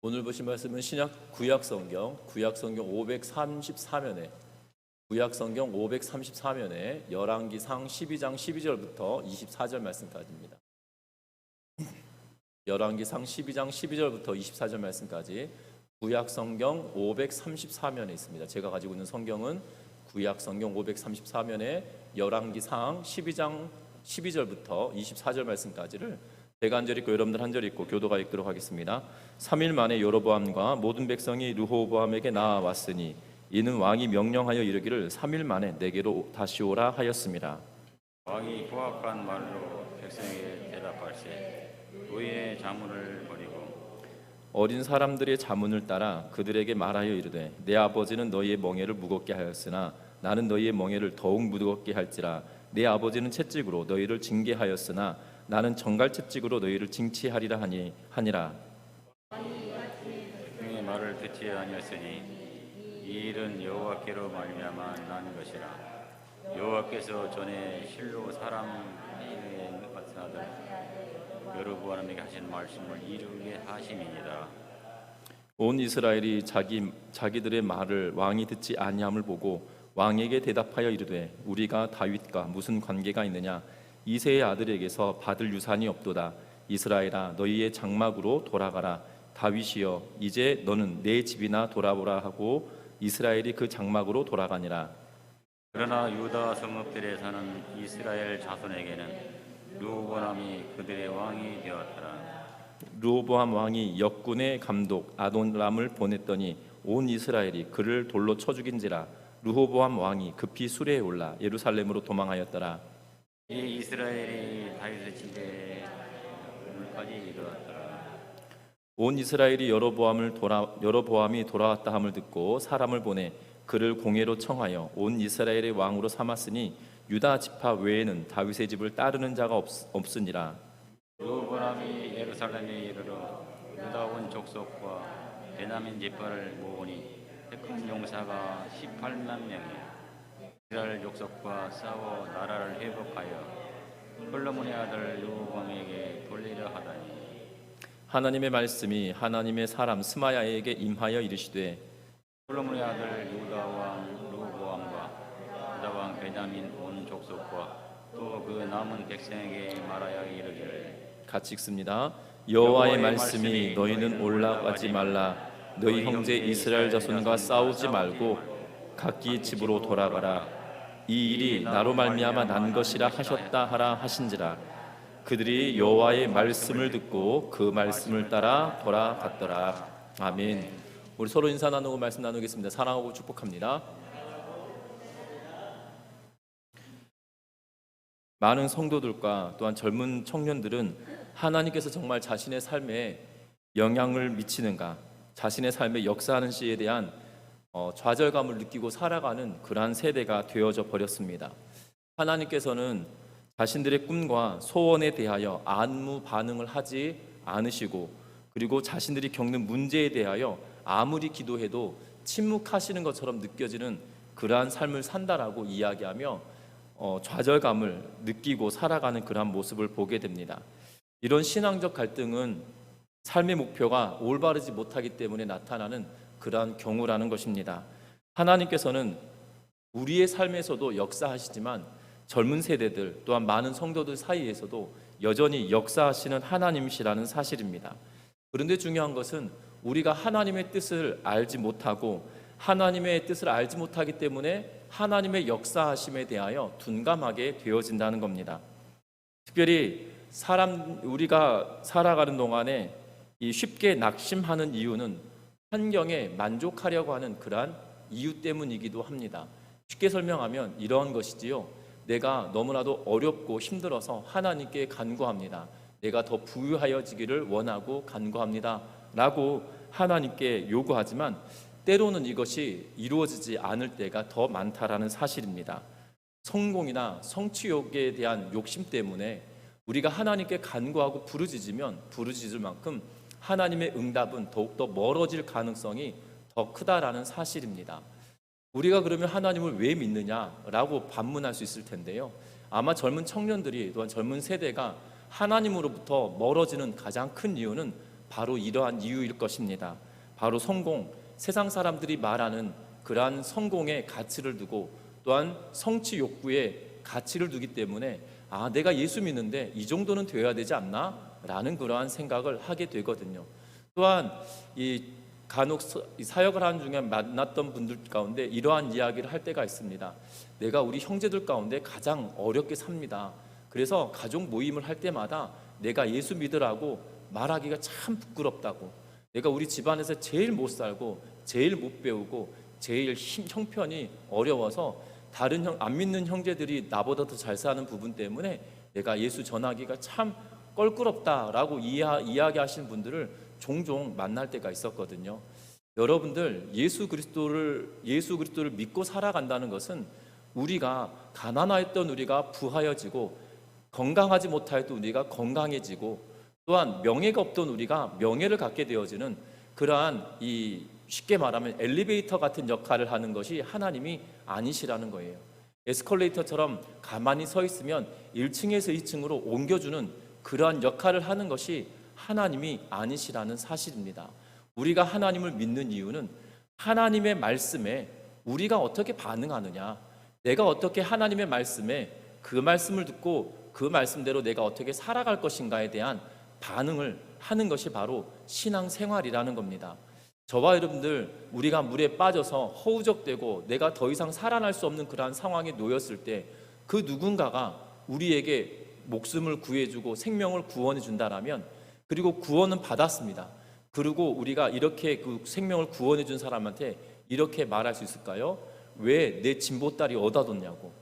오늘 보신 말씀은 신약 구약성경 534면에 구약성경 534면에 열왕기상 12장 12절부터 24절 말씀까지입니다. 열왕기상 12장 12절부터 24절 말씀까지 구약성경 534면에 있습니다. 제가 가지고 있는 성경은 구약성경 534면에 열왕기상 12장 12절부터 24절 말씀까지를 제가 한 절 읽고 여러분들 한 절 읽고 교도가 읽도록 하겠습니다. 3일 만에 여로보암과 모든 백성이 르호보암에게 나아왔으니 이는 왕이 명령하여 이르기를 3일 만에 내게로 다시 오라 하였습니다. 왕이 후악한 말로 백성에게 대답할세 너희의 자문을 버리고 어린 사람들의 자문을 따라 그들에게 말하여 이르되 내 아버지는 너희의 멍에를 무겁게 하였으나 나는 너희의 멍에를 더욱 무겁게 할지라. 내 아버지는 채찍으로 너희를 징계하였으나 나는 정갈 채찍으로 너희를 징치하리라 하니라. 백성의 말을 듣지 아니하였으니 이 일은 여호와께로 말미암아 난 것이라. 여호와께서 전에 실로 사람의 같은 아들 여로보암에게 하신 말씀을 이루게 하심이니라. 온 이스라엘이 자기들의 말을 왕이 듣지 아니함을 보고 왕에게 대답하여 이르되 우리가 다윗과 무슨 관계가 있느냐. 이새의 아들에게서 받을 유산이 없도다. 이스라엘아 너희의 장막으로 돌아가라. 다윗이여 이제 너는 내 집이나 돌아보라 하고 이스라엘이 그 장막으로 돌아가니라. 그러나 유다 성읍들에 사는 이스라엘 자손에게는 르호보암이 그들의 왕이 되었더라. 르호보암 왕이 역군의 감독 아도람을 보냈더니 온 이스라엘이 그를 돌로 쳐 죽인지라. 르호보암 왕이 급히 수레에 올라 예루살렘으로 도망하였더라. 이 이스라엘이 다윗의 집에까지 이르렀더라. 온 이스라엘이 여로보암이 돌아왔다 함을 듣고 사람을 보내 그를 공회로 청하여 온 이스라엘의 왕으로 삼았으니 유다 지파 외에는 다윗의 집을 따르는 자가 없으니라. 르호보암이 예루살렘에 이르러 유다 온 족속과 베냐민 지파를 모으니 택한 용사가 18만 명이야. 이스라엘 족속과 싸워 나라를 회복하여 솔로몬의 아들 르호보암에게 돌리려 하다니. 하나님의 말씀이 하나님의 사람 스마야에게 임하여 이르시되 솔로몬의 아들 유다 왕 르호보암과 유다 왕 베냐민 온 족속과 또 그 남은 백성에게 말하여 이르기를 같이 읽습니다. 여호와의 말씀이 너희는 올라가지 말라. 너희 형제 이스라엘 자손과 싸우지 말고 각기 집으로 돌아가라. 이 일이 나로 말미암아 난 것이라 하셨다 하라 하신지라. 그들이 여호와의 말씀을 듣고 그 말씀을 따라 돌아갔더라. 아멘. 우리 서로 인사 나누고 말씀 나누겠습니다. 사랑하고 축복합니다. 많은 성도들과 또한 젊은 청년들은 하나님께서 정말 자신의 삶에 영향을 미치는가, 자신의 삶에 역사하는 시에 대한 좌절감을 느끼고 살아가는 그러한 세대가 되어져 버렸습니다. 하나님께서는 자신들의 꿈과 소원에 대하여 아무 반응을 하지 않으시고, 그리고 자신들이 겪는 문제에 대하여 아무리 기도해도 침묵하시는 것처럼 느껴지는 그러한 삶을 산다라고 이야기하며 좌절감을 느끼고 살아가는 그러한 모습을 보게 됩니다. 이런 신앙적 갈등은 삶의 목표가 올바르지 못하기 때문에 나타나는 그러한 경우라는 것입니다. 하나님께서는 우리의 삶에서도 역사하시지만 젊은 세대들 또한 많은 성도들 사이에서도 여전히 역사하시는 하나님이시라는 사실입니다. 그런데 중요한 것은 우리가 하나님의 뜻을 알지 못하고 하나님의 뜻을 알지 못하기 때문에 하나님의 역사하심에 대하여 둔감하게 되어진다는 겁니다. 특별히 우리가 살아가는 동안에 이 쉽게 낙심하는 이유는 환경에 만족하려고 하는 그러한 이유 때문이기도 합니다. 쉽게 설명하면 이러한 것이지요. 내가 너무나도 어렵고 힘들어서 하나님께 간구합니다. 내가 더 부유하여지기를 원하고 간구합니다 라고 하나님께 요구하지만 때로는 이것이 이루어지지 않을 때가 더 많다라는 사실입니다. 성공이나 성취욕에 대한 욕심 때문에 우리가 하나님께 간구하고 부르짖을 만큼 하나님의 응답은 더욱더 멀어질 가능성이 더 크다라는 사실입니다. 우리가 그러면 하나님을 왜 믿느냐라고 반문할 수 있을 텐데요. 아마 젊은 청년들이 또한 젊은 세대가 하나님으로부터 멀어지는 가장 큰 이유는 바로 이러한 이유일 것입니다. 바로 성공, 세상 사람들이 말하는 그러한 성공의 가치를 두고 또한 성취 욕구에 가치를 두기 때문에 내가 예수 믿는데 이 정도는 되어야 되지 않나? 라는 그러한 생각을 하게 되거든요. 또한 이 간혹 사역을 하는 중에 만났던 분들 가운데 이러한 이야기를 할 때가 있습니다. 내가 우리 형제들 가운데 가장 어렵게 삽니다. 그래서 가족 모임을 할 때마다 내가 예수 믿으라고 말하기가 참 부끄럽다고, 내가 우리 집안에서 제일 못 살고 제일 못 배우고 제일 형편이 어려워서 다른 안 믿는 형제들이 나보다 더 잘 사는 부분 때문에 내가 예수 전하기가 참 껄끄럽다라고 이야기하시는 분들을 종종 만날 때가 있었거든요. 여러분들, 예수 그리스도를 믿고 살아간다는 것은 우리가 가난하였던 우리가 부하여지고, 건강하지 못하였던 우리가 건강해지고, 또한 명예가 없던 우리가 명예를 갖게 되어지는 그러한 쉽게 말하면 엘리베이터 같은 역할을 하는 것이 하나님이 아니시라는 거예요. 에스컬레이터처럼 가만히 서 있으면 1층에서 2층으로 옮겨주는 그러한 역할을 하는 것이 하나님이 아니시라는 사실입니다. 우리가 하나님을 믿는 이유는 하나님의 말씀에 우리가 어떻게 반응하느냐, 내가 어떻게 하나님의 말씀에 그 말씀을 듣고 그 말씀대로 내가 어떻게 살아갈 것인가에 대한 반응을 하는 것이 바로 신앙생활이라는 겁니다. 저와 여러분들, 우리가 물에 빠져서 허우적대고 내가 더 이상 살아날 수 없는 그러한 상황에 놓였을 때 그 누군가가 우리에게 목숨을 구해주고 생명을 구원해 준다라면, 그리고 구원은 받았습니다. 그리고 우리가 이렇게 그 생명을 구원해 준 사람한테 이렇게 말할 수 있을까요? 왜 내 진보딸이 얻어뒀냐고.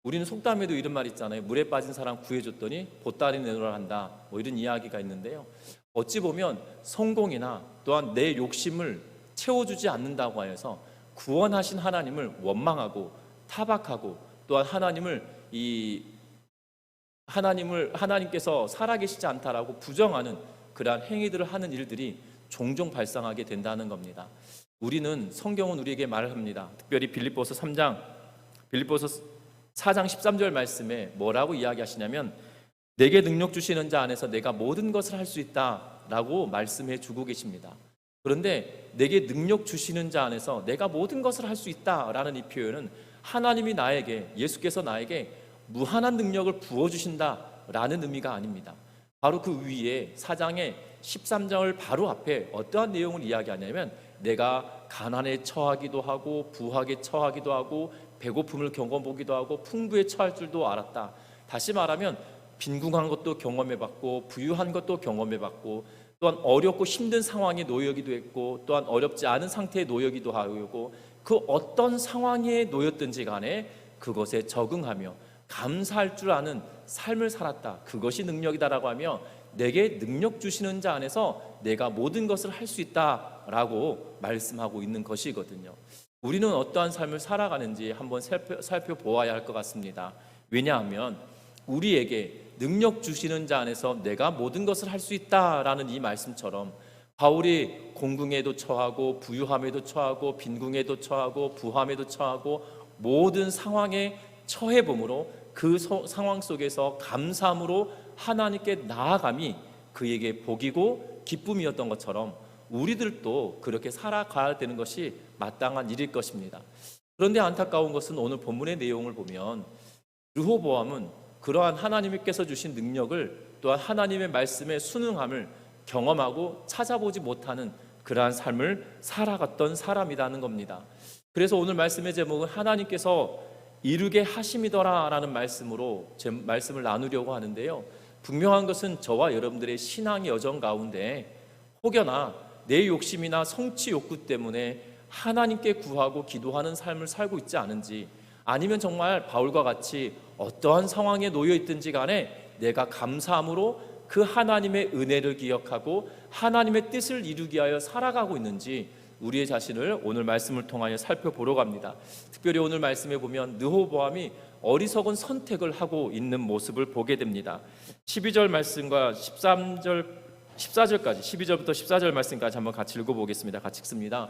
우리는 속담에도 이런 말 있잖아요. 물에 빠진 사람 구해줬더니 보따리 내놓으라 한다, 뭐 이런 이야기가 있는데요. 어찌 보면 성공이나 또한 내 욕심을 채워주지 않는다고 하여서 구원하신 하나님을 원망하고 타박하고, 또한 하나님께서 살아계시지 않다라고 부정하는 그러한 행위들을 하는 일들이 종종 발생하게 된다는 겁니다. 우리는, 성경은 우리에게 말을 합니다. 특별히 빌립보서 4장 13절 말씀에 뭐라고 이야기하시냐면, 내게 능력 주시는 자 안에서 내가 모든 것을 할 수 있다라고 말씀해 주고 계십니다. 그런데 내게 능력 주시는 자 안에서 내가 모든 것을 할 수 있다라는 이 표현은 하나님이 나에게, 예수께서 나에게 무한한 능력을 부어주신다라는 의미가 아닙니다. 바로 그 위에 4장의 13절 바로 앞에 어떠한 내용을 이야기하냐면, 내가 가난에 처하기도 하고 부하게 처하기도 하고 배고픔을 경험보기도 하고 풍부에 처할 줄도 알았다. 다시 말하면 빈궁한 것도 경험해봤고 부유한 것도 경험해봤고, 또한 어렵고 힘든 상황에 놓여기도 했고, 또한 어렵지 않은 상태에 놓여기도 하고, 그 어떤 상황에 놓였든지 간에 그것에 적응하며 감사할 줄 아는 삶을 살았다. 그것이 능력이다라고 하며, 내게 능력 주시는 자 안에서 내가 모든 것을 할 수 있다라고 말씀하고 있는 것이거든요. 우리는 어떠한 삶을 살아가는지 한번 살펴보아야 할 것 같습니다. 왜냐하면 우리에게 능력 주시는 자 안에서 내가 모든 것을 할 수 있다라는 이 말씀처럼, 바울이 공궁에도 처하고 부유함에도 처하고 빈궁에도 처하고 부함에도 처하고 모든 상황에 처해봄으로 그 상황 속에서 감사함으로 하나님께 나아감이 그에게 복이고 기쁨이었던 것처럼 우리들도 그렇게 살아가야 되는 것이 마땅한 일일 것입니다. 그런데 안타까운 것은 오늘 본문의 내용을 보면 르호보암은 그러한 하나님께서 주신 능력을, 또한 하나님의 말씀에 순응함을 경험하고 찾아보지 못하는 그러한 삶을 살아갔던 사람이라는 겁니다. 그래서 오늘 말씀의 제목은 하나님께서 이루게 하심이더라 라는 말씀으로 말씀을 나누려고 하는데요. 분명한 것은 저와 여러분들의 신앙의 여정 가운데 혹여나 내 욕심이나 성취 욕구 때문에 하나님께 구하고 기도하는 삶을 살고 있지 않은지, 아니면 정말 바울과 같이 어떠한 상황에 놓여 있든지 간에 내가 감사함으로 그 하나님의 은혜를 기억하고 하나님의 뜻을 이루기 위하여 살아가고 있는지, 우리의 자신을 오늘 말씀을 통하여 살펴보러 갑니다. 특별히 오늘 말씀에 보면 르호보암이 어리석은 선택을 하고 있는 모습을 보게 됩니다. 12절 말씀과 14절까지 12절부터 14절 말씀까지 한번 같이 읽어보겠습니다. 같이 읽습니다.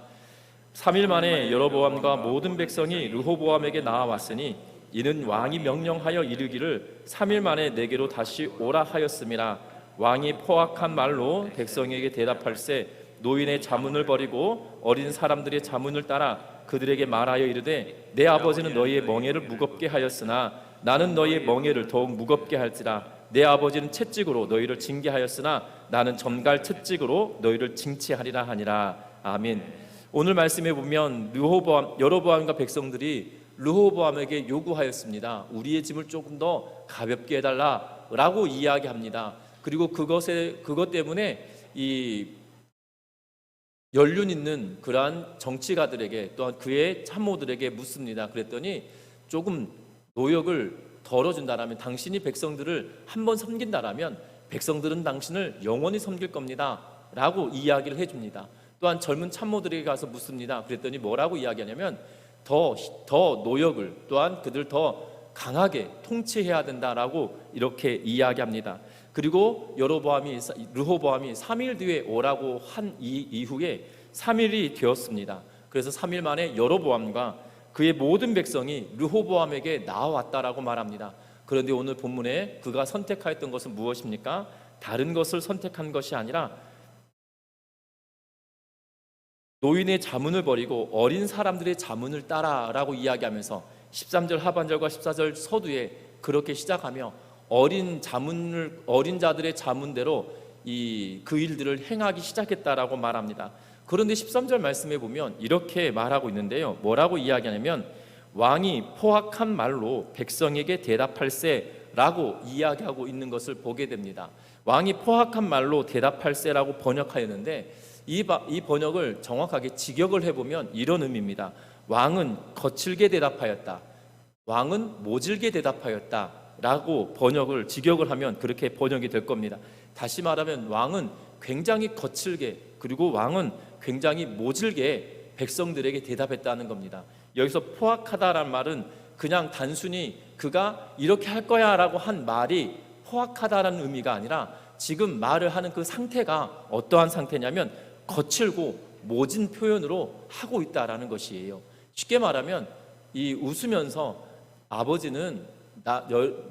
3일 만에 여로보암과 모든 백성이 르호보암에게 나아왔으니 이는 왕이 명령하여 이르기를 3일 만에 내게로 다시 오라 하였음이라. 왕이 포악한 말로 백성에게 대답할세 노인의 자문을 버리고 어린 사람들의 자문을 따라 그들에게 말하여 이르되 내 아버지는 너희의 멍에를 무겁게 하였으나 나는 너희의 멍에를 더욱 무겁게 할지라. 내 아버지는 채찍으로 너희를 징계하였으나 나는 전갈 채찍으로 너희를 징치하리라 하니라. 아멘. 오늘 말씀에 보면 여로보암과 백성들이 르호보암에게 요구하였습니다. 우리의 짐을 조금 더 가볍게 해달라라고 이야기합니다. 그리고 그것 때문에 이 연륜 있는 그러한 정치가들에게 또한 그의 참모들에게 묻습니다. 그랬더니 조금 노역을 덜어준다라면, 당신이 백성들을 한번 섬긴다라면 백성들은 당신을 영원히 섬길 겁니다 라고 이야기를 해줍니다. 또한 젊은 참모들에게 가서 묻습니다. 그랬더니 뭐라고 이야기하냐면 더 노역을, 또한 그들 더 강하게 통치해야 된다라고 이렇게 이야기합니다. 그리고 르호보암이 3일 뒤에 오라고 한 이후에 3일이 되었습니다. 그래서 3일 만에 여로보암과 그의 모든 백성이 르호보암에게 나와왔다라고 말합니다. 그런데 오늘 본문에 그가 선택하였던 것은 무엇입니까? 다른 것을 선택한 것이 아니라 노인의 자문을 버리고 어린 사람들의 자문을 따라라고 이야기하면서 13절 하반절과 14절 서두에 그렇게 시작하며 어린 자들의 자문대로 그 일들을 행하기 시작했다라고 말합니다. 그런데 13절 말씀에 보면 이렇게 말하고 있는데요. 뭐라고 이야기하냐면 왕이 포악한 말로 백성에게 대답할세라고 이야기하고 있는 것을 보게 됩니다. 왕이 포악한 말로 대답할세라고 번역하였는데 이 번역을 정확하게 직역을 해보면 이런 의미입니다. 왕은 거칠게 대답하였다, 왕은 모질게 대답하였다 라고 직역을 하면 그렇게 번역이 될 겁니다. 다시 말하면 왕은 굉장히 거칠게, 그리고 왕은 굉장히 모질게 백성들에게 대답했다는 겁니다. 여기서 포악하다라는 말은 그냥 단순히 그가 이렇게 할 거야 라고 한 말이 포악하다라는 의미가 아니라 지금 말을 하는 그 상태가 어떠한 상태냐면 거칠고 모진 표현으로 하고 있다라는 것이에요. 쉽게 말하면 이 웃으면서 아버지는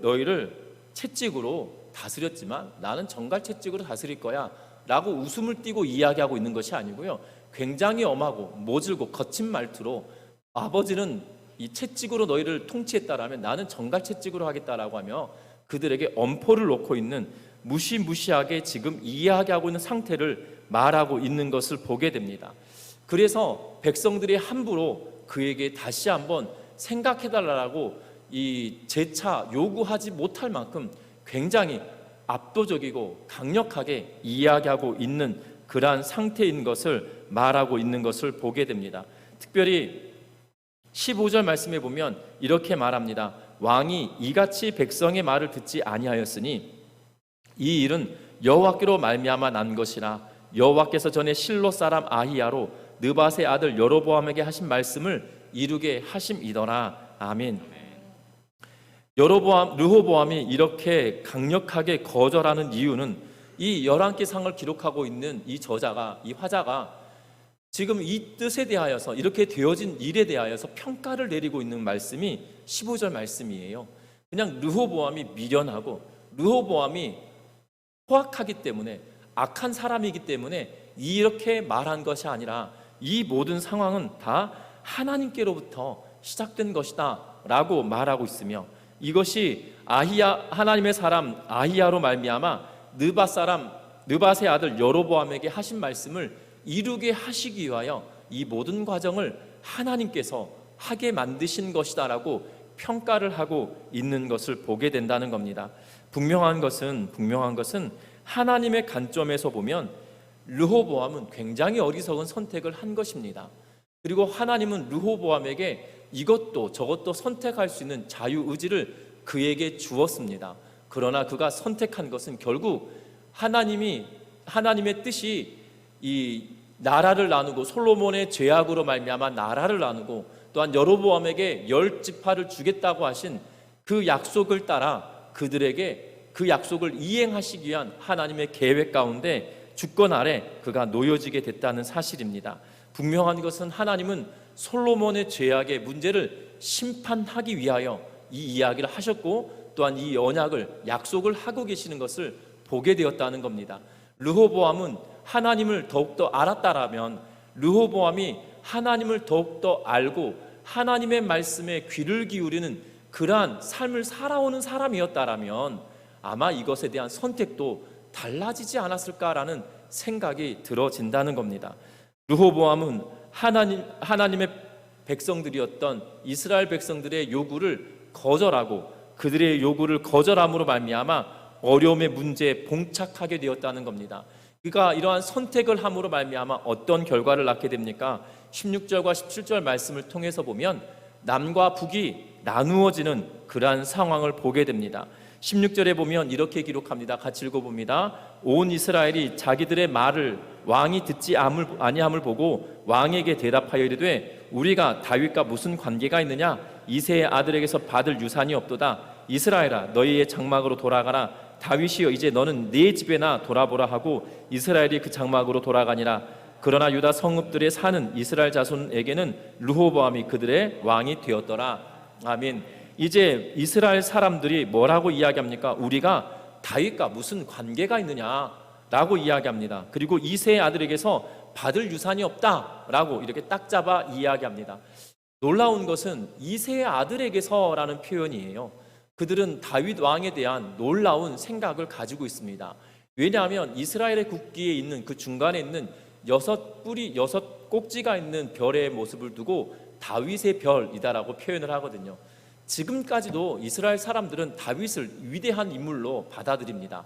너희를 채찍으로 다스렸지만 나는 정갈 채찍으로 다스릴 거야 라고 웃음을 띠고 이야기하고 있는 것이 아니고요, 굉장히 엄하고 모질고 거친 말투로 아버지는 이 채찍으로 너희를 통치했다라면 나는 정갈 채찍으로 하겠다라고 하며 그들에게 엄포를 놓고 있는, 무시무시하게 지금 이야기하고 있는 상태를 말하고 있는 것을 보게 됩니다. 그래서 백성들이 함부로 그에게 다시 한번 생각해달라고 이 재차 요구하지 못할 만큼 굉장히 압도적이고 강력하게 이야기하고 있는 그러한 상태인 것을 말하고 있는 것을 보게 됩니다. 특별히 15절 말씀에 보면 이렇게 말합니다. 왕이 이같이 백성의 말을 듣지 아니하였으니 이 일은 여호와께로 말미암아 난 것이라. 여호와께서 전에 실로 사람 아히야로 느밧의 아들 여로보암에게 하신 말씀을 이루게 하심이더라. 아멘. 르호보암이 이렇게 강력하게 거절하는 이유는 이 11개 상을 기록하고 있는 이 화자가 지금 이 뜻에 대하여서, 이렇게 되어진 일에 대하여서 평가를 내리고 있는 말씀이 15절 말씀이에요. 그냥 르호보암이 미련하고 르호보암이 포악하기 때문에, 악한 사람이기 때문에 이렇게 말한 것이 아니라 이 모든 상황은 다 하나님께로부터 시작된 것이다 라고 말하고 있으며, 이것이 하나님의 사람 아히야로 말미암아 느밧의 아들 여로보암에게 하신 말씀을 이루게 하시기 위하여 이 모든 과정을 하나님께서 하게 만드신 것이다 라고 평가를 하고 있는 것을 보게 된다는 겁니다. 분명한 것은 하나님의 관점에서 보면 르호보암은 굉장히 어리석은 선택을 한 것입니다. 그리고 하나님은 르호보암에게 이것도 저것도 선택할 수 있는 자유의지를 그에게 주었습니다. 그러나 그가 선택한 것은 결국 하나님의 뜻이 이 나라를 나누고, 솔로몬의 죄악으로 말미암아 나라를 나누고, 또한 여로보암에게 10지파를 주겠다고 하신 그 약속을 따라 그들에게 그 약속을 이행하시기 위한 하나님의 계획 가운데 주권 아래 그가 놓여지게 됐다는 사실입니다. 분명한 것은 하나님은 솔로몬의 죄악의 문제를 심판하기 위하여 이 이야기를 하셨고, 또한 이 언약을, 약속을 하고 계시는 것을 보게 되었다는 겁니다. 르호보암은 하나님을 더욱더 알았다라면, 르호보암이 하나님을 더욱더 알고 하나님의 말씀에 귀를 기울이는 그러한 삶을 살아오는 사람이었다라면 아마 이것에 대한 선택도 달라지지 않았을까라는 생각이 들어진다는 겁니다. 르호보암은 하나님의 백성들이었던 이스라엘 백성들의 요구를 거절하고 그들의 요구를 거절함으로 말미암아 어려움의 문제에 봉착하게 되었다는 겁니다. 그가 이러한 선택을 함으로 말미암아 어떤 결과를 낳게 됩니까? 16절과 17절 말씀을 통해서 보면 남과 북이 나누어지는 그러한 상황을 보게 됩니다. 16절에 보면 이렇게 기록합니다. 같이 읽어봅니다. 온 이스라엘이 자기들의 말을 왕이 듣지 아니함을 보고 왕에게 대답하여 이르되 우리가 다윗과 무슨 관계가 있느냐? 이새의 아들에게서 받을 유산이 없도다. 이스라엘아 너희의 장막으로 돌아가라. 다윗이여 이제 너는 네 집에나 돌아보라 하고 이스라엘이 그 장막으로 돌아가니라. 그러나 유다 성읍들에 사는 이스라엘 자손에게는 르호보암이 그들의 왕이 되었더라. 아멘. 이제 이스라엘 사람들이 뭐라고 이야기합니까? 우리가 다윗과 무슨 관계가 있느냐라고 이야기합니다. 그리고 이새의 아들에게서 받을 유산이 없다라고 이렇게 딱 잡아 이야기합니다. 놀라운 것은 이새의 아들에게서라는 표현이에요. 그들은 다윗 왕에 대한 놀라운 생각을 가지고 있습니다. 왜냐하면 이스라엘의 국기에 있는 그 중간에 있는 6꼭지가 있는 별의 모습을 두고 다윗의 별이다라고 표현을 하거든요. 지금까지도 이스라엘 사람들은 다윗을 위대한 인물로 받아들입니다.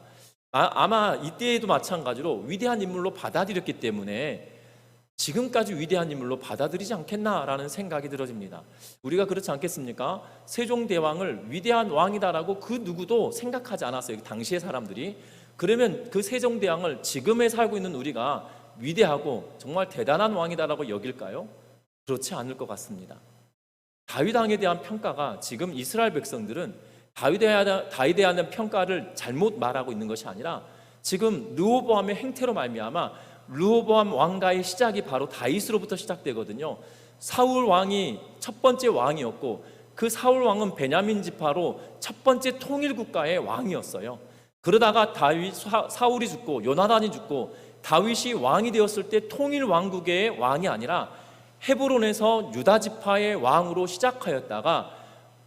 아마 이때에도 마찬가지로 위대한 인물로 받아들였기 때문에 지금까지 위대한 인물로 받아들이지 않겠나라는 생각이 들어집니다. 우리가 그렇지 않겠습니까? 세종대왕을 위대한 왕이다라고 그 누구도 생각하지 않았어요. 당시의 사람들이. 그러면 그 세종대왕을 지금에 살고 있는 우리가 위대하고 정말 대단한 왕이다라고 여길까요? 그렇지 않을 것 같습니다. 다윗 왕에 대한 평가가 지금 이스라엘 백성들은 다윗에 대한 평가를 잘못 말하고 있는 것이 아니라 지금 르호보암의 행태로 말미암아 르호보암 왕가의 시작이 바로 다윗으로부터 시작되거든요. 사울 왕이 첫 번째 왕이었고 그 사울 왕은 베냐민 지파로 첫 번째 통일 국가의 왕이었어요. 그러다가 사울이 죽고 요나단이 죽고 다윗이 왕이 되었을 때 통일 왕국의 왕이 아니라 헤브론에서 유다 지파의 왕으로 시작하였다가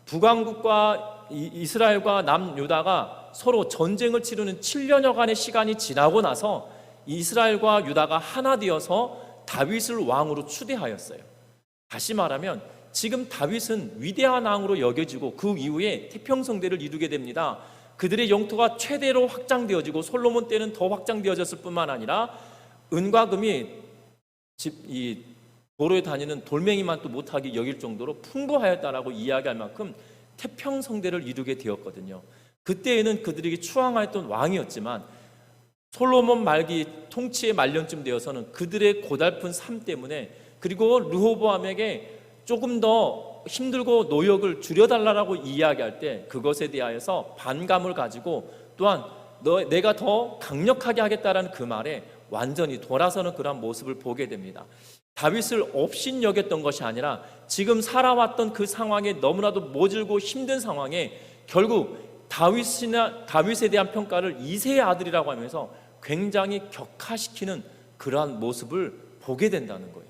북왕국과 이스라엘과 남유다가 서로 전쟁을 치르는 7년여간의 시간이 지나고 나서 이스라엘과 유다가 하나 되어서 다윗을 왕으로 추대하였어요. 다시 말하면 지금 다윗은 위대한 왕으로 여겨지고 그 이후에 태평성대를 이루게 됩니다. 그들의 영토가 최대로 확장되어지고 솔로몬 때는 더 확장되어졌을 뿐만 아니라 은과 금이 이 도로에 다니는 돌멩이만 또 못하게 여길 정도로 풍부하였다라고 이야기할 만큼 태평성대를 이루게 되었거든요. 그때에는 그들에게 추앙하였던 왕이었지만 솔로몬 말기 통치의 말년쯤 되어서는 그들의 고달픈 삶 때문에 그리고 르호보암에게 조금 더 힘들고 노역을 줄여달라고 이야기할 때 그것에 대하여서 반감을 가지고 또한 내가 더 강력하게 하겠다라는 그 말에 완전히 돌아서는 그런 모습을 보게 됩니다. 다윗을 업신여겼던 것이 아니라 지금 살아왔던 그 상황에 너무나도 모질고 힘든 상황에 결국 다윗에 대한 평가를 이새의 아들이라고 하면서 굉장히 격하시키는 그러한 모습을 보게 된다는 거예요.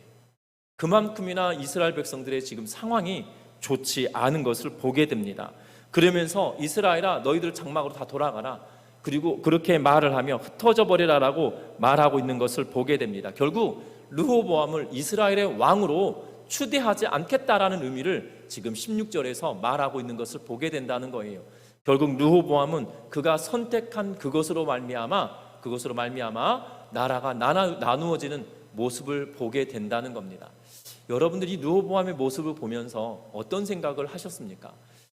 그만큼이나 이스라엘 백성들의 지금 상황이 좋지 않은 것을 보게 됩니다. 그러면서 이스라엘아 너희들 장막으로 다 돌아가라. 그리고 그렇게 말을 하며 흩어져 버리라라고 말하고 있는 것을 보게 됩니다. 결국 르호보암을 이스라엘의 왕으로 추대하지 않겠다라는 의미를 지금 16절에서 말하고 있는 것을 보게 된다는 거예요. 결국 르호보암은 그가 선택한 그것으로 말미암아 나라가 나누어지는 모습을 보게 된다는 겁니다. 여러분들이 르호보암의 모습을 보면서 어떤 생각을 하셨습니까?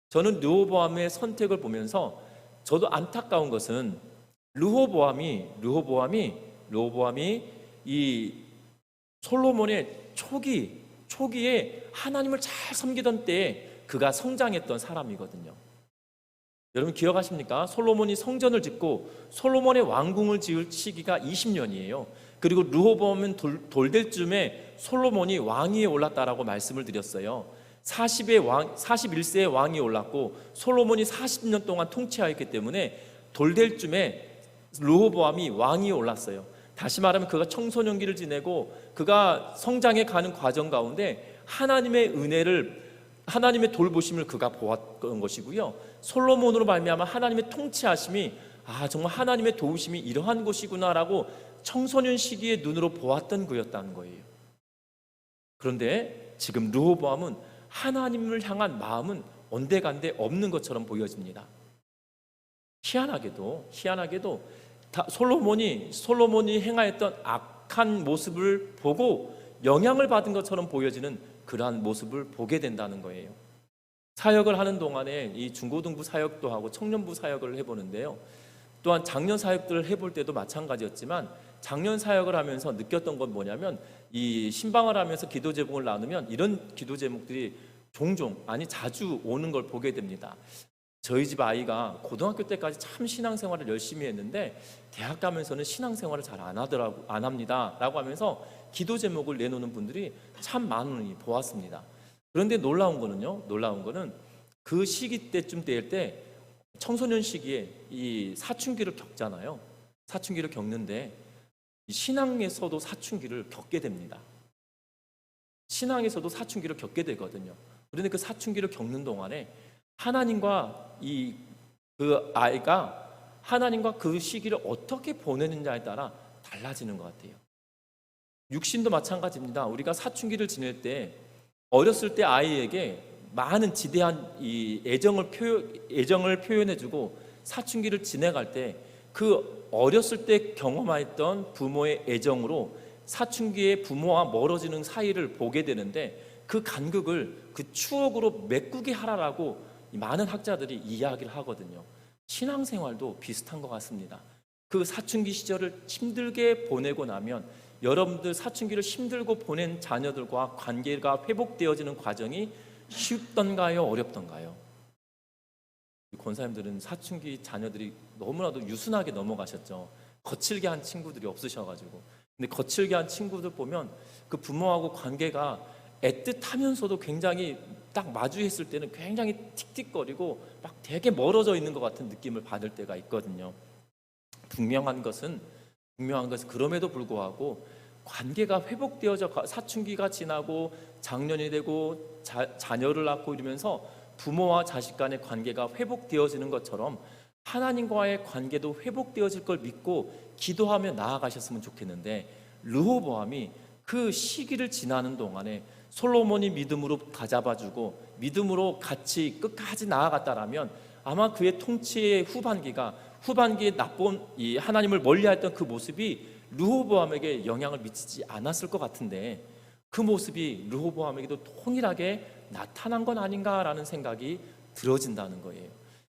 저는 르호보암의 선택을 보면서 저도 안타까운 것은 르호보암이 이 솔로몬의 초기에 하나님을 잘 섬기던 때에 그가 성장했던 사람이거든요. 여러분 기억하십니까? 솔로몬이 성전을 짓고 솔로몬의 왕궁을 지을 시기가 20년이에요. 그리고 르호보암은 돌될 쯤에 솔로몬이 왕위에 올랐다라고 말씀을 드렸어요. 41세의 왕이 올랐고 솔로몬이 40년 동안 통치하였기 때문에 돌될 쯤에 르호보암이 왕이 올랐어요. 다시 말하면 그가 청소년기를 지내고 그가 성장해 가는 과정 가운데 하나님의 은혜를, 하나님의 돌보심을 그가 보았던 것이고요. 솔로몬으로 말미암아 하나님의 통치하심이 정말 하나님의 도우심이 이러한 것이구나라고 청소년 시기의 눈으로 보았던 그였다는 거예요. 그런데 지금 르호보암은 하나님을 향한 마음은 온데간데 없는 것처럼 보여집니다. 희한하게도 솔로몬이 행하였던 악한 모습을 보고 영향을 받은 것처럼 보여지는 그러한 모습을 보게 된다는 거예요. 사역을 하는 동안에 이 중고등부 사역도 하고 청년부 사역을 해보는데요. 또한 장년 사역들을 해볼 때도 마찬가지였지만 장년 사역을 하면서 느꼈던 건 뭐냐면 이 신방을 하면서 기도 제목을 나누면 이런 기도 제목들이 자주 오는 걸 보게 됩니다. 저희 집 아이가 고등학교 때까지 참 신앙생활을 열심히 했는데 대학 가면서는 신앙생활을 잘 안 합니다 라고 하면서 기도 제목을 내놓는 분들이 참 많으니 보았습니다. 그런데 놀라운 거는 그 시기 때쯤 될 때 청소년 시기에 이 사춘기를 겪잖아요. 사춘기를 겪는데 신앙에서도 사춘기를 겪게 됩니다. 신앙에서도 사춘기를 겪게 되거든요. 그런데 그 사춘기를 겪는 동안에 하나님과 그 아이가 하나님과 그 시기를 어떻게 보내느냐에 따라 달라지는 것 같아요. 육신도 마찬가지입니다. 우리가 사춘기를 지낼 때 어렸을 때 아이에게 많은 지대한 이 애정을 표현해주고 사춘기를 지내갈 때 그 어렸을 때 경험했던 부모의 애정으로 사춘기에 부모와 멀어지는 사이를 보게 되는데 그 간극을 그 추억으로 메꾸게 하라라고 많은 학자들이 이야기를 하거든요. 신앙생활도 비슷한 것 같습니다. 그 사춘기 시절을 힘들게 보내고 나면 여러분들 사춘기를 힘들고 보낸 자녀들과 관계가 회복되어지는 과정이 쉽던가요? 어렵던가요? 권사님들은 사춘기 자녀들이 너무나도 유순하게 넘어가셨죠. 거칠게 한 친구들이 없으셔가지고. 근데 거칠게 한 친구들 보면 그 부모하고 관계가 애틋하면서도 굉장히 딱 마주했을 때는 굉장히 틱틱거리고 막 되게 멀어져 있는 것 같은 느낌을 받을 때가 있거든요. 분명한 것은 그럼에도 불구하고 관계가 회복되어져 사춘기가 지나고 장년이 되고 자녀를 낳고 이러면서 부모와 자식 간의 관계가 회복되어지는 것처럼 하나님과의 관계도 회복되어질 걸 믿고 기도하며 나아가셨으면 좋겠는데 르호보암이 그 시기를 지나는 동안에 솔로몬이 믿음으로 다잡아주고 믿음으로 같이 끝까지 나아갔다라면 아마 그의 통치의 후반기에 나쁜 이 하나님을 멀리했던 그 모습이 르호보암에게 영향을 미치지 않았을 것 같은데 그 모습이 르호보암에게도 동일하게 나타난 건 아닌가라는 생각이 들어진다는 거예요.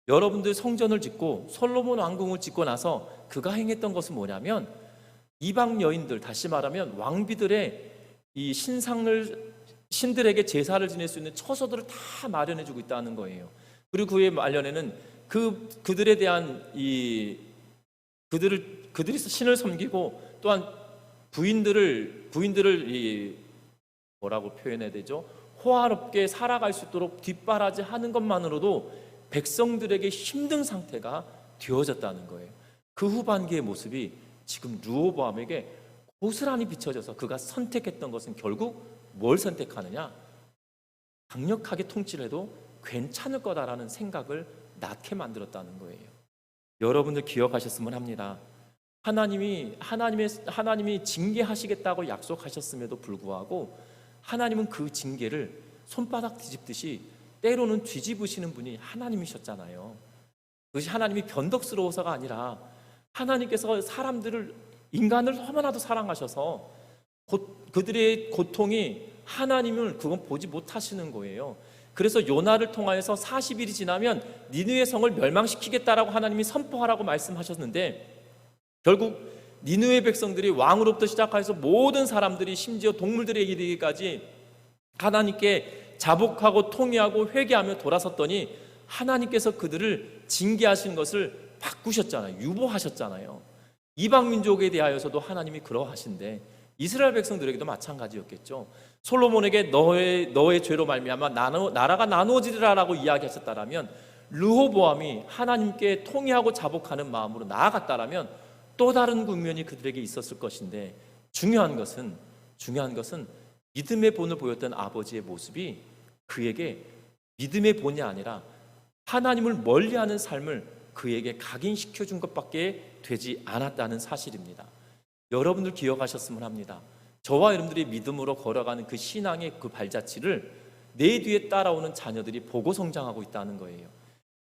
여러분들 성전을 짓고 솔로몬 왕궁을 짓고 나서 그가 행했던 것은 뭐냐면 이방 여인들, 다시 말하면 왕비들의 이 신들에게 제사를 지낼 수 있는 처소들을 다 마련해주고 있다는 거예요. 그리고 그의 말년에는 그들에 대한 그들이 신을 섬기고 또한 부인들을 뭐라고 표현해야 되죠? 호화롭게 살아갈 수 있도록 뒷바라지하는 것만으로도 백성들에게 힘든 상태가 되어졌다는 거예요. 그 후반기의 모습이 지금 르호보암에게 고스란히 비춰져서 그가 선택했던 것은 결국 뭘 선택하느냐? 강력하게 통치를 해도 괜찮을 거다라는 생각을 낳게 만들었다는 거예요. 여러분들 기억하셨으면 합니다. 하나님이 징계하시겠다고 약속하셨음에도 불구하고 하나님은 그 징계를 손바닥 뒤집듯이 때로는 뒤집으시는 분이 하나님이셨잖아요. 그것이 하나님이 변덕스러워서가 아니라 하나님께서 인간을 너무나도 사랑하셔서 그들의 고통이 하나님을 그건 보지 못하시는 거예요. 그래서 요나를 통하여서 40일이 지나면 니느웨 성을 멸망시키겠다라고 하나님이 선포하라고 말씀하셨는데 결국 니느웨 백성들이 왕으로부터 시작해서 모든 사람들이 심지어 동물들에 이르기까지 하나님께 자복하고 통회하고 회개하며 돌아섰더니 하나님께서 그들을 징계하신 것을 바꾸셨잖아요. 유보하셨잖아요. 이방 민족에 대하여서도 하나님이 그러하신데 이스라엘 백성들에게도 마찬가지였겠죠. 솔로몬에게 너의 죄로 말미암아 나라가 나누어지리라라고 이야기하셨다라면 르호보암이 하나님께 통회하고 자복하는 마음으로 나아갔다라면 또 다른 국면이 그들에게 있었을 것인데, 중요한 것은 믿음의 본을 보였던 아버지의 모습이 그에게 믿음의 본이 아니라 하나님을 멀리하는 삶을 그에게 각인시켜 준 것밖에 되지 않았다는 사실입니다. 여러분들 기억하셨으면 합니다. 저와 여러분들이 믿음으로 걸어가는 그 신앙의 그 발자취를 내 뒤에 따라오는 자녀들이 보고 성장하고 있다는 거예요.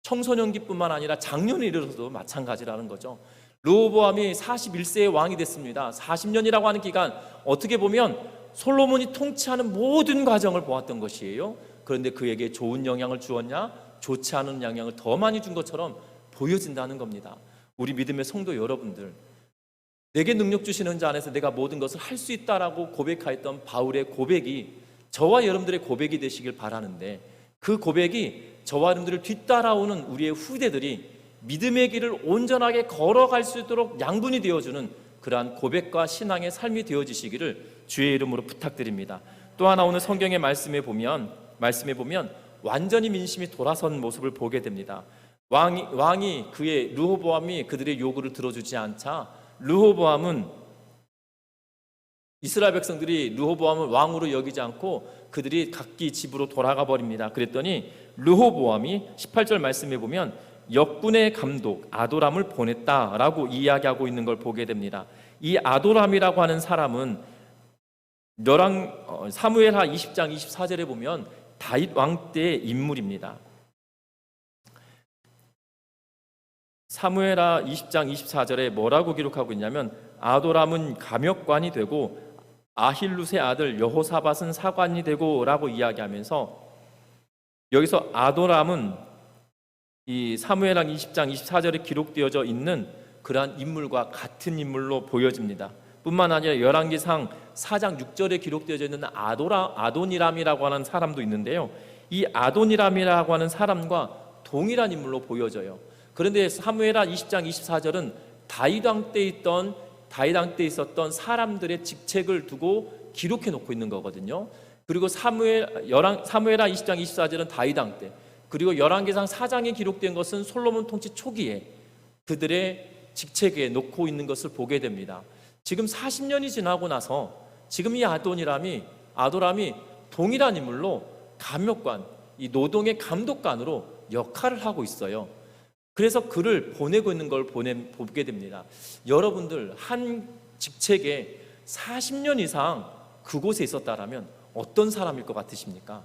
청소년기뿐만 아니라 장년에 이르러서도 마찬가지라는 거죠. 르호보암이 41세의 왕이 됐습니다. 40년이라고 하는 기간, 어떻게 보면 솔로몬이 통치하는 모든 과정을 보았던 것이에요. 그런데 그에게 좋은 영향을 주었냐? 좋지 않은 영향을 더 많이 준 것처럼 보여진다는 겁니다. 우리 믿음의 성도 여러분들, 내게 능력 주시는 자 안에서 내가 모든 것을 할 수 있다라고 고백하였던 바울의 고백이 저와 여러분들의 고백이 되시길 바라는데, 그 고백이 저와 여러분들을 뒤따라오는 우리의 후대들이 믿음의 길을 온전하게 걸어갈 수 있도록 양분이 되어주는 그러한 고백과 신앙의 삶이 되어지시기를 주의 이름으로 부탁드립니다. 또 하나, 오늘 성경의 말씀에 보면 완전히 민심이 돌아선 모습을 보게 됩니다. 왕이 그의 르호보암이 그들의 요구를 들어주지 않자 르호보암은, 이스라엘 백성들이 르호보암을 왕으로 여기지 않고 그들이 각기 집으로 돌아가 버립니다. 그랬더니 르호보암이 18절 말씀에 보면 역군의 감독 아도람을 보냈다라고 이야기하고 있는 걸 보게 됩니다. 이 아도람이라고 하는 사람은 사무엘하 20장 24절에 보면 다윗 왕 때의 인물입니다. 사무엘하 20장 24절에 뭐라고 기록하고 있냐면, 아도람은 감역관이 되고 아힐룻의 아들 여호사밧은 사관이 되고 라고 이야기하면서, 여기서 아도람은 이 사무엘하 20장 24절에 기록되어져 있는 그러한 인물과 같은 인물로 보여집니다. 뿐만 아니라 열왕기상 4장 6절에 기록되어져 있는 아도니람이라고 하는 사람도 있는데요, 이 아도니람이라고 하는 사람과 동일한 인물로 보여져요. 그런데 사무엘하 20장 24절은 다윗 왕 때 있었던 사람들의 직책을 두고 기록해 놓고 있는 거거든요. 그리고 사무엘하 20장 24절은 다윗 왕 때, 그리고 열왕기상 4장에 기록된 것은 솔로몬 통치 초기에 그들의 직책에 놓고 있는 것을 보게 됩니다. 지금 40년이 지나고 나서 지금 이 아도람이 동일한 인물로 감역관, 이 노동의 감독관으로 역할을 하고 있어요. 그래서 그를 보내고 있는 걸 보게 됩니다. 여러분들 한 직책에 40년 이상 그곳에 있었다라면 어떤 사람일 것 같으십니까?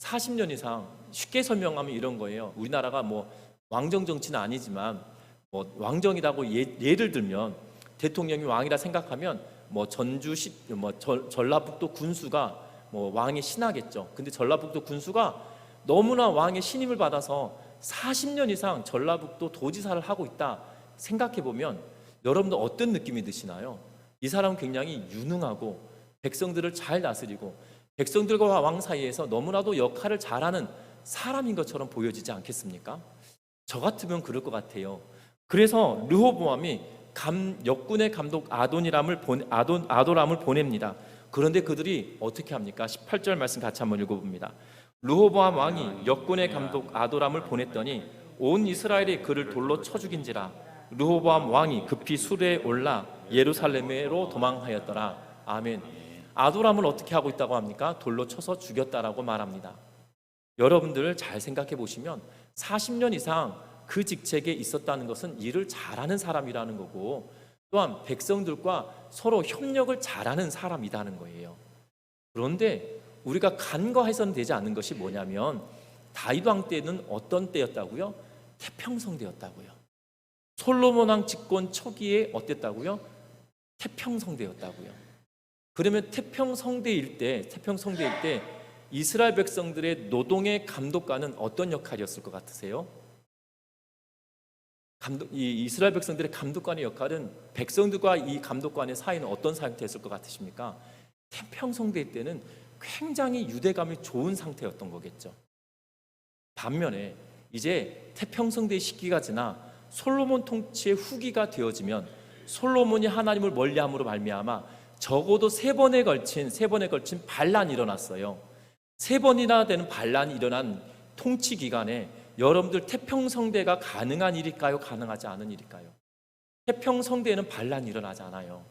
40년 이상, 쉽게 설명하면 이런 거예요. 우리나라가 뭐 왕정 정치는 아니지만 뭐 왕정이라고 예를 들면, 대통령이 왕이라 생각하면 뭐 전라북도 군수가 뭐 왕의 신하겠죠. 근데 전라북도 군수가 너무나 왕의 신임을 받아서 40년 이상 전라북도 도지사를 하고 있다 생각해 보면 여러분들 어떤 느낌이 드시나요? 이 사람은 굉장히 유능하고 백성들을 잘 다스리고 백성들과 왕 사이에서 너무나도 역할을 잘하는 사람인 것처럼 보여지지 않겠습니까? 저 같으면 그럴 것 같아요. 그래서 르호보암이 역군의 감독 아도람을 보냅니다. 그런데 그들이 어떻게 합니까? 18절 말씀 같이 한번 읽어봅니다. 르호보암 왕이 역군의 감독 아도람을 보냈더니 온 이스라엘이 그를 돌로 쳐 죽인지라. 르호보암 왕이 급히 수레에 올라 예루살렘으로 도망하였더라. 아멘. 아도람을 어떻게 하고 있다고 합니까? 돌로 쳐서 죽였다라고 말합니다. 여러분들 잘 생각해 보시면 40년 이상 그 직책에 있었다는 것은 일을 잘하는 사람이라는 거고, 또한 백성들과 서로 협력을 잘하는 사람이라는 거예요. 그런데 우리가 간과해서는 되지 않는 것이 뭐냐면, 다윗 왕 때는 어떤 때였다고요? 태평성 때였다고요. 솔로몬 왕 집권 초기에 어땠다고요? 태평성 때였다고요. 그러면 태평성대일 때 이스라엘 백성들의 노동의 감독관은 어떤 역할이었을 것 같으세요? 이 이스라엘 백성들의 감독관의 역할은 백성들과 이 감독관의 사이는 어떤 상태였을 것 같으십니까? 태평성대 때는 굉장히 유대감이 좋은 상태였던 거겠죠. 반면에 이제 태평성대 시기가 지나 솔로몬 통치의 후기가 되어지면, 솔로몬이 하나님을 멀리함으로 말미암아 적어도 세 번에 걸친 반란이 일어났어요. 3번이나 되는 반란이 일어난 통치 기간에 여러분들 태평성대가 가능한 일일까요? 가능하지 않은 일일까요? 태평성대에는 반란이 일어나지 않아요.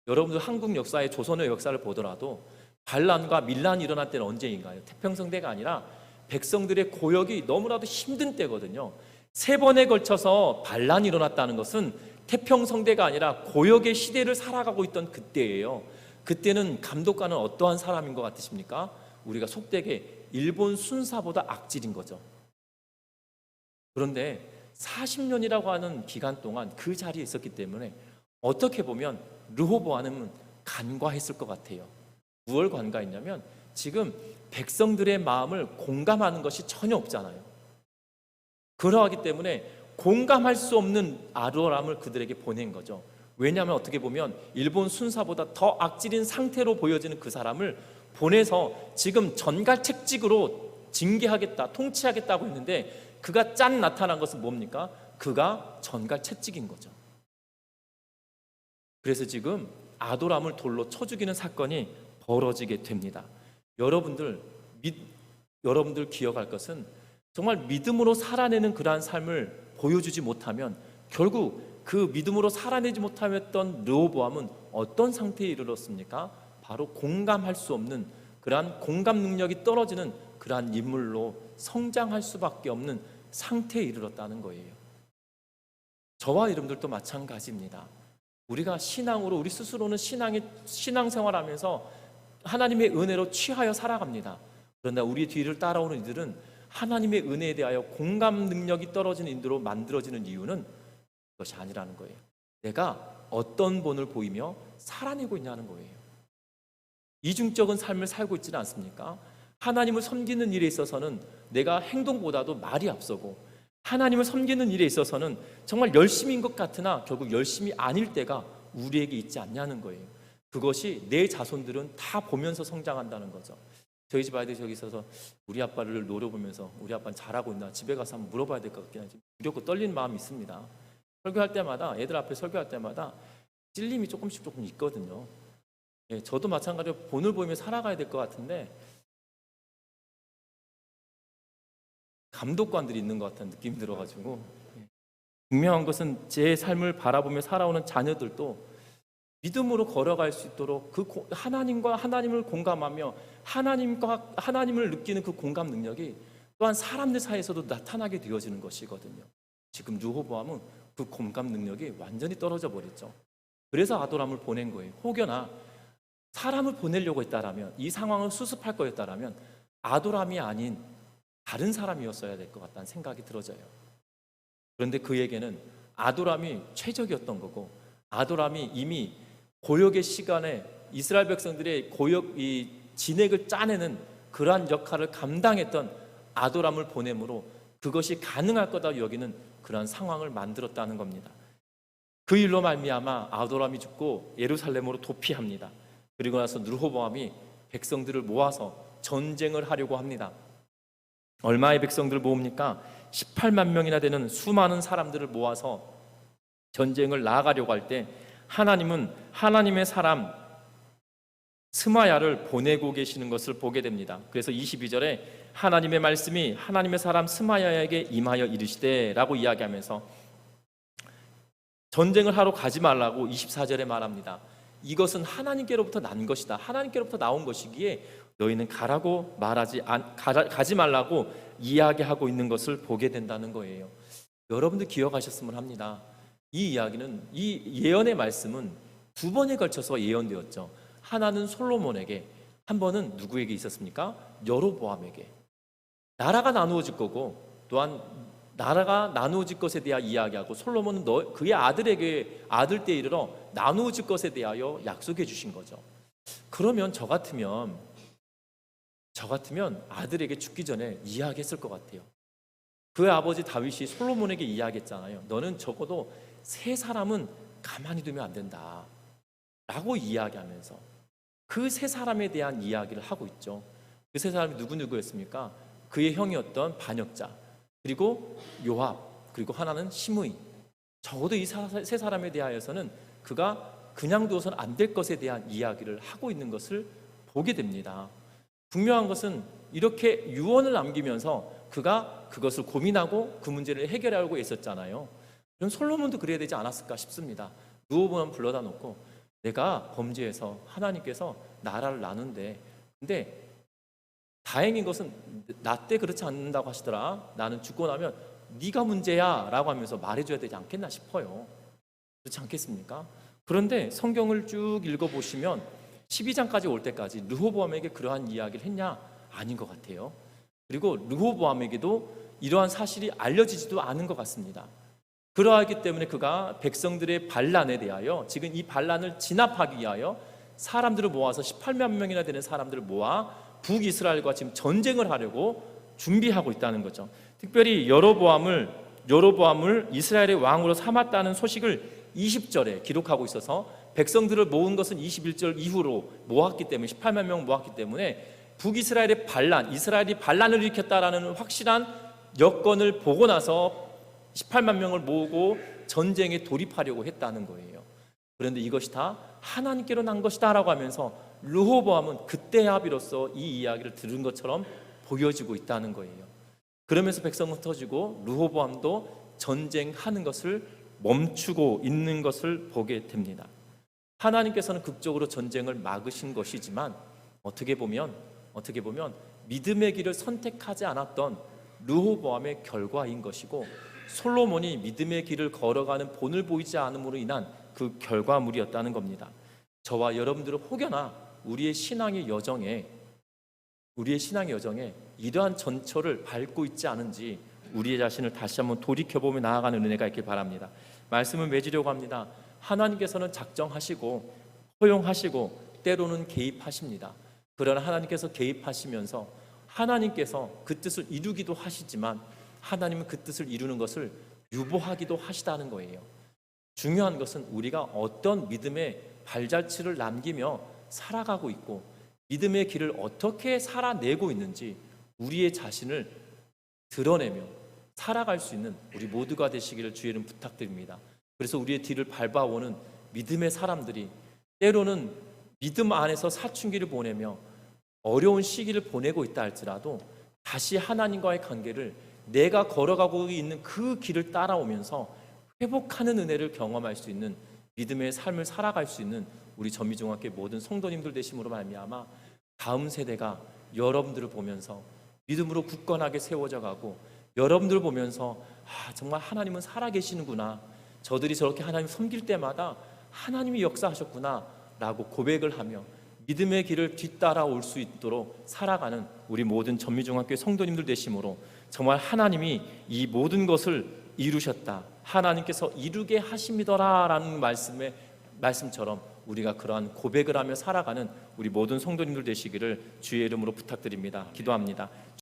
여러분들 한국 역사의 조선의 역사를 보더라도 반란과 밀란이 일어날 때는 언제인가요? 태평성대가 아니라 백성들의 고역이 너무나도 힘든 때거든요. 3번에 걸쳐서 반란이 일어났다는 것은 태평성대가 아니라 고역의 시대를 살아가고 있던 그때예요. 그때는 감독관은 어떠한 사람인 것 같으십니까? 우리가 속되게 일본 순사보다 악질인 거죠. 그런데 40년이라고 하는 기간 동안 그 자리에 있었기 때문에 어떻게 보면 르호보암은 간과했을 것 같아요. 무엇을 간과했냐면 지금 백성들의 마음을 공감하는 것이 전혀 없잖아요. 그러하기 때문에 공감할 수 없는 아도람을 그들에게 보낸 거죠. 왜냐하면 어떻게 보면 일본 순사보다 더 악질인 상태로 보여지는 그 사람을 보내서 지금 전갈책직으로 징계하겠다, 통치하겠다고 했는데 그가 짠 나타난 것은 뭡니까? 그가 전갈책직인 거죠. 그래서 지금 아도람을 돌로 쳐 죽이는 사건이 벌어지게 됩니다. 여러분들 기억할 것은 정말 믿음으로 살아내는 그러한 삶을 보여주지 못하면 결국 그 믿음으로 살아내지 못하였던 르호보암은 어떤 상태에 이르렀습니까? 바로 공감할 수 없는 그러한 공감 능력이 떨어지는 그러한 인물로 성장할 수밖에 없는 상태에 이르렀다는 거예요. 저와 여러분들도 마찬가지입니다. 우리가 신앙으로 우리 스스로는 신앙생활하면서 하나님의 은혜로 취하여 살아갑니다. 그러나 우리 뒤를 따라오는 이들은 하나님의 은혜에 대하여 공감 능력이 떨어지는 인들로 만들어지는 이유는 그것이 아니라는 거예요. 내가 어떤 본을 보이며 살아내고 있냐는 거예요. 이중적인 삶을 살고 있지는 않습니까? 하나님을 섬기는 일에 있어서는 내가 행동보다도 말이 앞서고 하나님을 섬기는 일에 있어서는 정말 열심인 것 같으나 결국 열심이 아닐 때가 우리에게 있지 않냐는 거예요. 그것이 내 자손들은 다 보면서 성장한다는 거죠. 저희 집 아이들이 저기 있어서 우리 아빠를 노려보면서 우리 아빠는 잘하고 있나 집에 가서 한번 물어봐야 될 것 같긴 하지 두렵고 떨리는 마음이 있습니다. 설교할 때마다 애들 앞에 설교할 때마다 찔림이 조금 있거든요. 예, 저도 마찬가지로 본을 보이며 살아가야 될 것 같은데 감독관들이 있는 것 같은 느낌이 들어가지고 분명한 것은 제 삶을 바라보며 살아오는 자녀들도 믿음으로 걸어갈 수 있도록 그 하나님을 공감하며 하나님을 느끼는 그 공감 능력이 또한 사람들 사이에서도 나타나게 되어지는 것이거든요. 지금 르호보암은 그 공감 능력이 완전히 떨어져 버렸죠. 그래서 아도람을 보낸 거예요. 혹여나 사람을 보내려고 했다라면 이 상황을 수습할 거였다라면 아도람이 아닌 다른 사람이었어야 될 것 같다는 생각이 들어져요. 그런데 그에게는 아도람이 최적이었던 거고 아도람이 이미 고역의 시간에 이스라엘 백성들의 이 진액을 짜내는 그러한 역할을 감당했던 아도람을 보내므로 그것이 가능할 거다 여기는 그러한 상황을 만들었다는 겁니다. 그 일로 말미암아 아도람이 죽고 예루살렘으로 도피합니다. 그리고 나서 르호보암이 백성들을 모아서 전쟁을 하려고 합니다. 얼마의 백성들을 모읍니까? 18만 명이나 되는 수많은 사람들을 모아서 전쟁을 나아가려고 할 때 하나님은 하나님의 사람 스마야를 보내고 계시는 것을 보게 됩니다. 그래서 22절에 하나님의 말씀이 하나님의 사람 스마야에게 임하여 이르시되 라고 이야기하면서 전쟁을 하러 가지 말라고 24절에 말합니다. 이것은 하나님께로부터 난 것이다. 하나님께로부터 나온 것이기에 너희는 가지 말라고 이야기하고 있는 것을 보게 된다는 거예요. 여러분들 기억하셨으면 합니다. 이 이야기는 이 예언의 말씀은 2번에 걸쳐서 예언되었죠. 하나는 솔로몬에게, 한 번은 누구에게 있었습니까? 여로보암에게. 나라가 나누어질 거고 또한 나라가 나누어질 것에 대하여 이야기하고 솔로몬은 그의 아들 때에 이르러 나누어질 것에 대하여 약속해 주신 거죠. 그러면 저 같으면 아들에게 죽기 전에 이야기했을 것 같아요. 그의 아버지 다윗이 솔로몬에게 이야기했잖아요. 너는 적어도 3사람은 가만히 두면 안 된다 라고 이야기하면서 그 3사람에 대한 이야기를 하고 있죠. 그 3사람이 누구였습니까? 그의 형이었던 반역자, 그리고 요압, 그리고 하나는 시므이. 적어도 이 3사람에 대하여서는 그가 그냥 두어서는 안 될 것에 대한 이야기를 하고 있는 것을 보게 됩니다. 분명한 것은 이렇게 유언을 남기면서 그가 그것을 고민하고 그 문제를 해결하려고 했었잖아요. 그럼 솔로몬도 그래야 되지 않았을까 싶습니다. 르호보암 불러다 놓고 내가 범죄해서 하나님께서 나라를 나눈데, 근데 다행인 것은 나 때 그렇지 않는다고 하시더라. 나는 죽고 나면 네가 문제야 라고 하면서 말해줘야 되지 않겠나 싶어요. 그렇지 않겠습니까? 그런데 성경을 쭉 읽어보시면 12장까지 올 때까지 르호보암에게 그러한 이야기를 했냐? 아닌 것 같아요. 그리고 르호보암에게도 이러한 사실이 알려지지도 않은 것 같습니다. 그러하기 때문에 그가 백성들의 반란에 대하여, 지금 이 반란을 진압하기 위하여 사람들을 모아서 18만 명이나 되는 사람들을 모아 북이스라엘과 지금 전쟁을 하려고 준비하고 있다는 거죠. 특별히 여로보암을 이스라엘의 왕으로 삼았다는 소식을 20절에 기록하고 있어서 백성들을 모은 것은 21절 이후로 모았기 때문에, 18만 명 모았기 때문에 북이스라엘의 반란, 이스라엘이 반란을 일으켰다라는 확실한 여건을 보고 나서 18만 명을 모으고 전쟁에 돌입하려고 했다는 거예요. 그런데 이것이 다 하나님께로 난 것이다 라고 하면서 르호보암은 그때야 비로소 이 이야기를 들은 것처럼 보여지고 있다는 거예요. 그러면서 백성은 흩어지고 르호보암도 전쟁하는 것을 멈추고 있는 것을 보게 됩니다. 하나님께서는 극적으로 전쟁을 막으신 것이지만 어떻게 보면 믿음의 길을 선택하지 않았던 르호보암의 결과인 것이고, 솔로몬이 믿음의 길을 걸어가는 본을 보이지 않음으로 인한 그 결과물이었다는 겁니다. 저와 여러분들은 혹여나 우리의 신앙의 여정에 이러한 전철을 밟고 있지 않은지 우리의 자신을 다시 한번 돌이켜보며 나아가는 은혜가 있길 바랍니다. 말씀을 맺으려고 합니다. 하나님께서는 작정하시고 허용하시고 때로는 개입하십니다. 그러나 하나님께서 개입하시면서 하나님께서 그 뜻을 이루기도 하시지만 하나님은 그 뜻을 이루는 것을 유보하기도 하시다는 거예요. 중요한 것은 우리가 어떤 믿음의 발자취를 남기며 살아가고 있고 믿음의 길을 어떻게 살아내고 있는지 우리의 자신을 드러내며 살아갈 수 있는 우리 모두가 되시기를 주의 이름 부탁드립니다. 그래서 우리의 뒤를 밟아오는 믿음의 사람들이 때로는 믿음 안에서 사춘기를 보내며 어려운 시기를 보내고 있다 할지라도 다시 하나님과의 관계를 내가 걸어가고 있는 그 길을 따라오면서 회복하는 은혜를 경험할 수 있는 믿음의 삶을 살아갈 수 있는 우리 전미중학교 모든 성도님들 되심으로 말미암아 다음 세대가 여러분들을 보면서 믿음으로 굳건하게 세워져 가고, 여러분들을 보면서 정말 하나님은 살아계시는구나, 저들이 저렇게 하나님 섬길 때마다 하나님이 역사하셨구나 라고 고백을 하며 믿음의 길을 뒤따라올 수 있도록 살아가는 우리 모든 전미중학교 성도님들 되심으로 정말 하나님이 이 모든 것을 이루셨다, 하나님께서 이루게 하심이더라 라는 말씀처럼 우리가 그러한 고백을 하며 살아가는 우리 모든 성도님들 되시기를 주의 이름으로 부탁드립니다. 기도합니다.